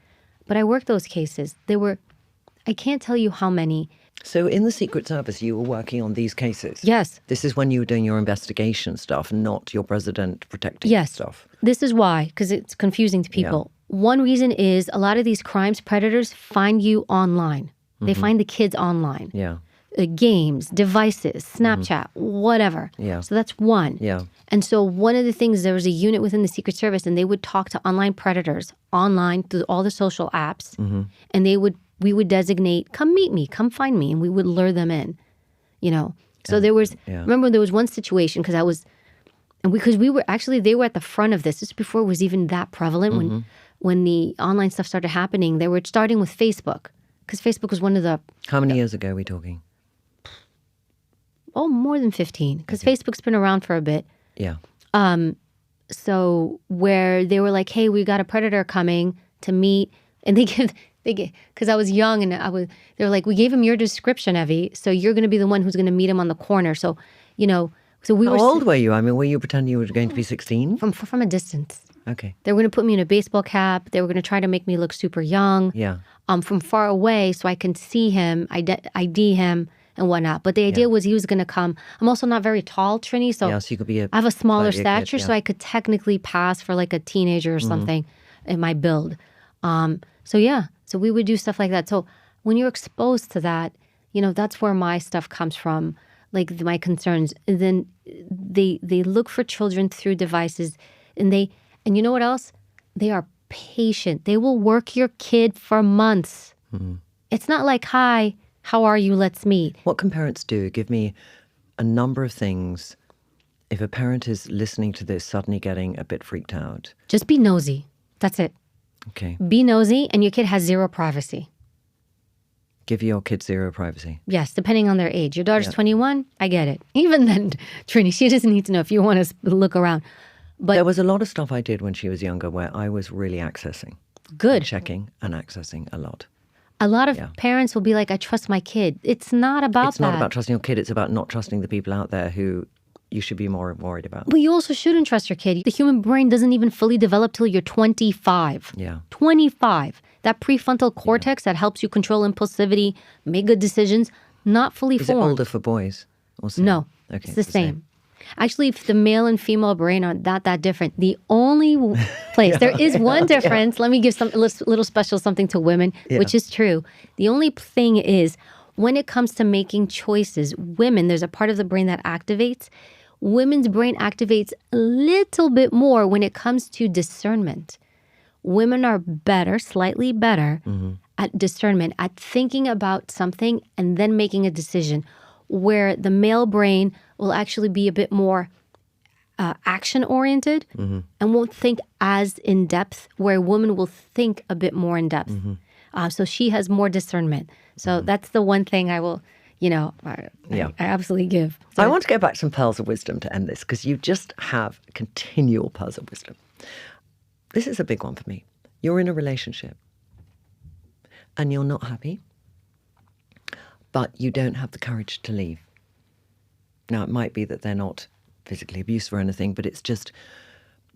But I worked those cases. I can't tell you how many. So in the Secret Service, you were working on these cases? Yes. This is when you were doing your investigation stuff, not your president protecting stuff? This is why, because it's confusing to people. Yeah. One reason is a lot of these crimes predators find you online. They find the kids online. Yeah. Games, devices, Snapchat, whatever. Yeah. So that's one. Yeah. And so one of the things, there was a unit within the Secret Service and they would talk to online predators online through all the social apps. And we would designate, come meet me, come find me. And we would lure them in, So there was, remember there was one situation because we were actually, they were at the front of this. This is before it was even that prevalent. When the online stuff started happening, they were starting with Facebook. Because Facebook was one of the... How many years ago are we talking? Oh, more than 15. Because Facebook's been around for a bit. Yeah. So where they were like, hey, we got a predator coming to meet. And because I was young and they were like, we gave him your description, Evy. So you're going to be the one who's going to meet him on the corner. So, so we were... How old were you? I mean, were you pretending you were going to be 16? From a distance. Okay. They were going to put me in a baseball cap. They were going to try to make me look super young. Yeah. From far away so I can see him, ID him and whatnot. But the idea was he was going to come. I'm also not very tall, Trinny, so you could be I have a smaller stature, kid, so I could technically pass for like a teenager or something in my build. So we would do stuff like that. So when you're exposed to that, that's where my stuff comes from, like my concerns. And then they look for children through devices, and you know what else? They are patient. They will work your kid for months. It's not like, hi, how are you? Let's meet. What can parents do? Give me a number of things. If a parent is listening to this, suddenly getting a bit freaked out. Just be nosy. That's it. Okay. Be nosy, and your kid has zero privacy. Give your kid zero privacy. Yes, depending on their age. Your daughter's 21, I get it. Even then, Trini, she doesn't need to know if you want to look around. But there was a lot of stuff I did when she was younger where I was really accessing. Good. Checking and accessing a lot. A lot of parents will be like, I trust my kid. It's not about that. It's not about trusting your kid. It's about not trusting the people out there who you should be more worried about. But you also shouldn't trust your kid. The human brain doesn't even fully develop till you're 25. Yeah. 25. That prefrontal cortex that helps you control impulsivity, make good decisions, not fully formed. Is it older for boys? Or same? No, Okay, it's the same. Actually, if the male and female brain are not that different, the only place, there is one difference. Let me give some little special something to women, which is true. The only thing is, when it comes to making choices, women, there's a part of the brain that activates. Women's brain activates a little bit more when it comes to discernment. Women are better, slightly better at discernment, at thinking about something and then making a decision, where the male brain will actually be a bit more action-oriented and won't think as in-depth, where a woman will think a bit more in-depth. So she has more discernment. So that's the one thing I will, I absolutely give. So I want to go back to some pearls of wisdom to end this, because you just have continual pearls of wisdom. This is a big one for me. You're in a relationship and you're not happy, but you don't have the courage to leave. Now, it might be that they're not physically abusive or anything, but it's just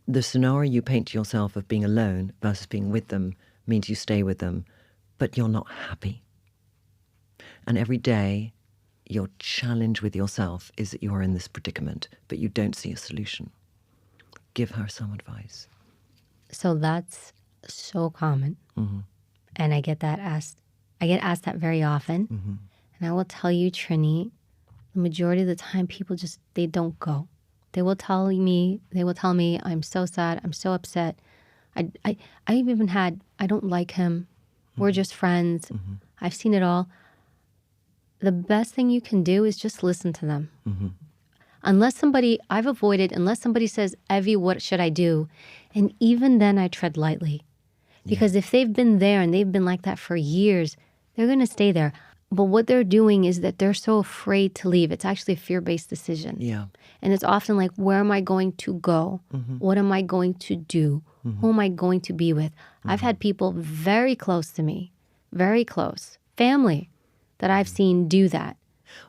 the scenario you paint to yourself of being alone versus being with them means you stay with them, but you're not happy. And every day, your challenge with yourself is that you are in this predicament, but you don't see a solution. Give her some advice. So that's so common. And I get asked that very often. And I will tell you, Trinny, the majority of the time people they don't go. They will tell me, I'm so sad, I'm so upset. I even had, I don't like him. We're just friends. I've seen it all. The best thing you can do is just listen to them. Unless somebody says, Evy, what should I do? And even then I tread lightly. Because if they've been there and they've been like that for years, they're going to stay there. But what they're doing is that they're so afraid to leave. It's actually a fear-based decision. Yeah. And it's often like, where am I going to go? What am I going to do? Who am I going to be with? I've had people very close to me, very close, family, that I've seen do that.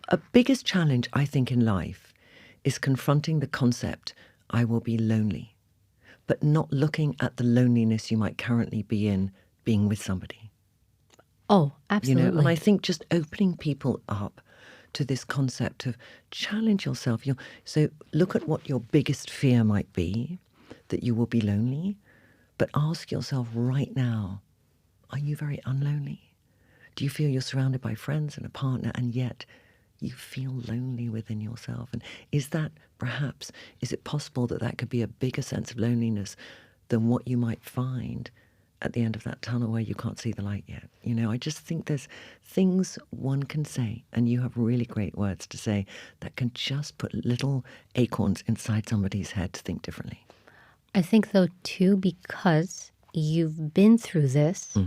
A biggest challenge, I think, in life is confronting the concept, I will be lonely, but not looking at the loneliness you might currently be in being with somebody. Oh, absolutely. And I think just opening people up to this concept of challenge yourself. So look at what your biggest fear might be, that you will be lonely, but ask yourself right now, are you very unlonely? Do you feel you're surrounded by friends and a partner, and yet you feel lonely within yourself? And is it possible that could be a bigger sense of loneliness than what you might find at the end of that tunnel where you can't see the light yet? I just think there's things one can say, and you have really great words to say that can just put little acorns inside somebody's head to think differently. I think, though, too, because you've been through this,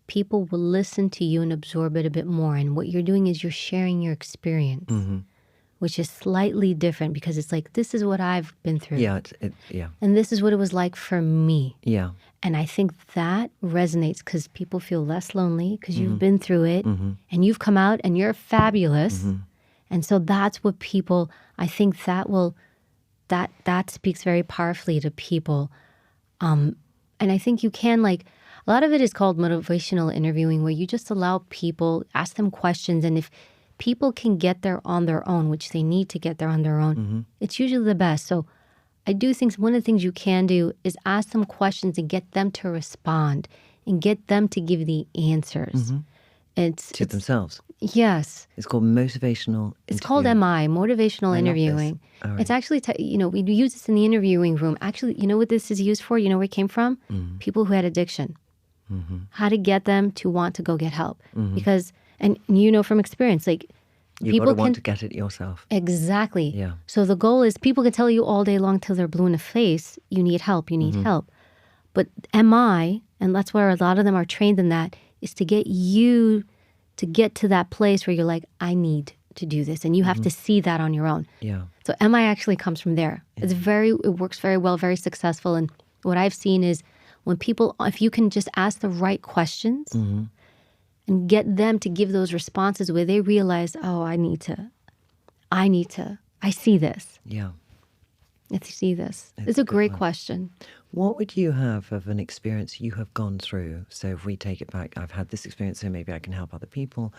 people will listen to you and absorb it a bit more. And what you're doing is you're sharing your experience, which is slightly different, because it's like, this is what I've been through. Yeah, And this is what it was like for me. Yeah. And I think that resonates because people feel less lonely because you've been through it and you've come out and you're fabulous. And so that's what people, I think that speaks very powerfully to people. And I think you can, a lot of it is called motivational interviewing, where you just allow people, ask them questions. And if people can get there on their own, which they need to get there on their own, it's usually the best. So I do think one of the things you can do is ask them questions and get them to respond and get them to give the answers. It's themselves. Yes. It's called motivational. It's called MI, motivational interviewing. Right. It's actually, we use this in the interviewing room. Actually, you know what this is used for? You know where it came from? People who had addiction. How to get them to want to go get help. Because, and from experience, You've got to want to get it yourself. Exactly. Yeah. So the goal is, people can tell you all day long till they're blue in the face, you need help, you need help. But MI, and that's where a lot of them are trained in that, is to get you to get to that place where you're like, I need to do this. And you have to see that on your own. Yeah. So MI actually comes from there. It works very well, very successful. And what I've seen is when people, if you can just ask the right questions, and get them to give those responses where they realize, oh, I see this. Yeah. I see this. It's a great question. What would you have of an experience you have gone through? So if we take it back, I've had this experience, so maybe I can help other people.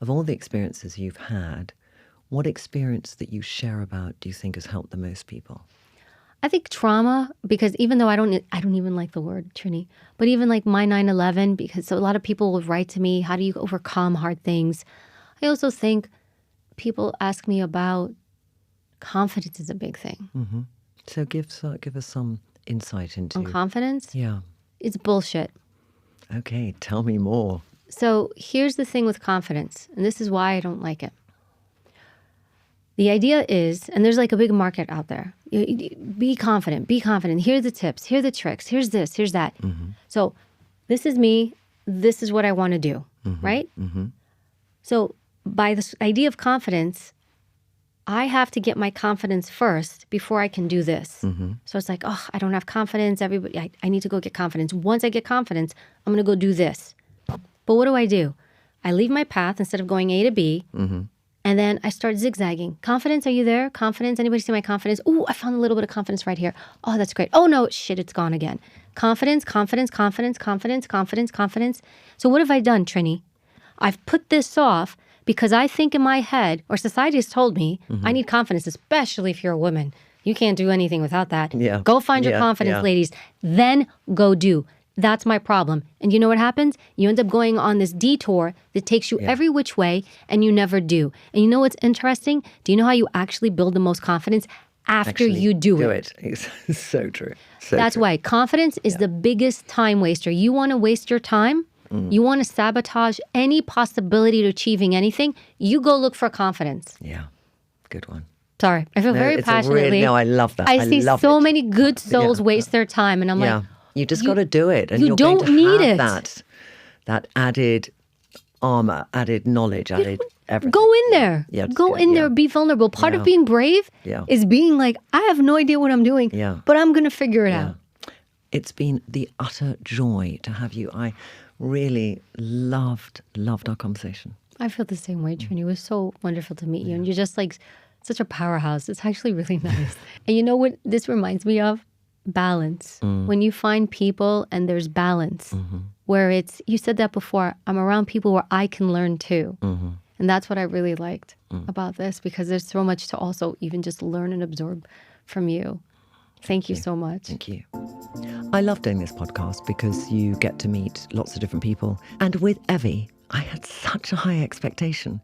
Of all the experiences you've had, what experience that you share about do you think has helped the most people? I think trauma, because even though I don't even like the word Trinny, but even like my 9/11, because so a lot of people will write to me, how do you overcome hard things? I also think people ask me about confidence is a big thing. Mm-hmm. So give us some insight into... On confidence? Yeah. It's bullshit. Okay, tell me more. So here's the thing with confidence, and this is why I don't like it. The idea is, and there's like a big market out there, be confident, be confident. Here are the tips, here are the tricks, here's this, here's that. Mm-hmm. So this is me, this is what I want to do, right? Mm-hmm. So by this idea of confidence, I have to get my confidence first before I can do this. Mm-hmm. So it's like, oh, I don't have confidence. Everybody, I need to go get confidence. Once I get confidence, I'm going to go do this. But what do? I leave my path instead of going A to B. Mm-hmm. And then I start zigzagging. Confidence, are you there? Confidence, anybody see my confidence? Ooh, I found a little bit of confidence right here. Oh, that's great. Oh no, shit, it's gone again. Confidence, confidence, confidence, confidence, confidence, confidence. So what have I done, Trini? I've put this off because I think in my head, or society has told me, I need confidence, especially if you're a woman. You can't do anything without that. Yeah. Go find your confidence, ladies. Then go do. That's my problem. And you know what happens? You end up going on this detour that takes you every which way, and you never do. And you know what's interesting? Do you know how you actually build the most confidence? After you do it. It's so true. That's why confidence is the biggest time waster. You want to waste your time? You want to sabotage any possibility to achieving anything? You go look for confidence. Yeah, good one. Sorry, I feel very passionately. I love that. I see so many good souls waste their time, and I'm like, you just got to do it, and you you're don't going to need have it. that added armor, added knowledge, added everything. Go in there. Go in there. Be vulnerable. Part of being brave is being like, I have no idea what I'm doing, but I'm going to figure it out. It's been the utter joy to have you. I really loved our conversation. I feel the same way, Trini. It was so wonderful to meet you, and you're just like such a powerhouse. It's actually really nice. And you know what this reminds me of? Balance. When you find people and there's balance, where it's, you said that before, I'm around people where I can learn too. And that's what I really liked about this, because there's so much to also even just learn and absorb from you. Thank you so much. Thank you. I love doing this podcast because you get to meet lots of different people. And with Evy, I had such a high expectation.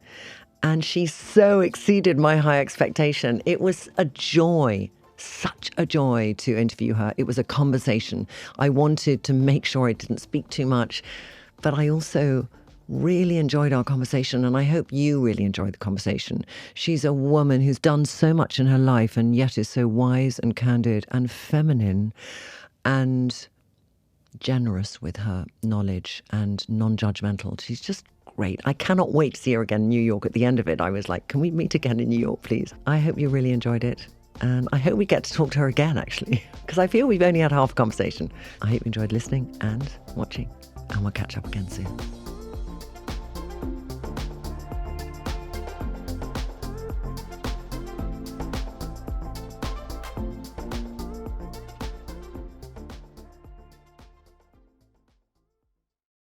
And she so exceeded my high expectation. It was a joy. Such a joy to interview her. It was a conversation. I wanted to make sure I didn't speak too much, but I also really enjoyed our conversation, and I hope you really enjoyed the conversation. She's a woman who's done so much in her life and yet is so wise and candid and feminine and generous with her knowledge and non-judgmental. She's just great. I cannot wait to see her again in New York. At the end of it, I was like, can we meet again in New York, please? I hope you really enjoyed it. And I hope we get to talk to her again, actually, because I feel we've only had half a conversation. I hope you enjoyed listening and watching, and we'll catch up again soon.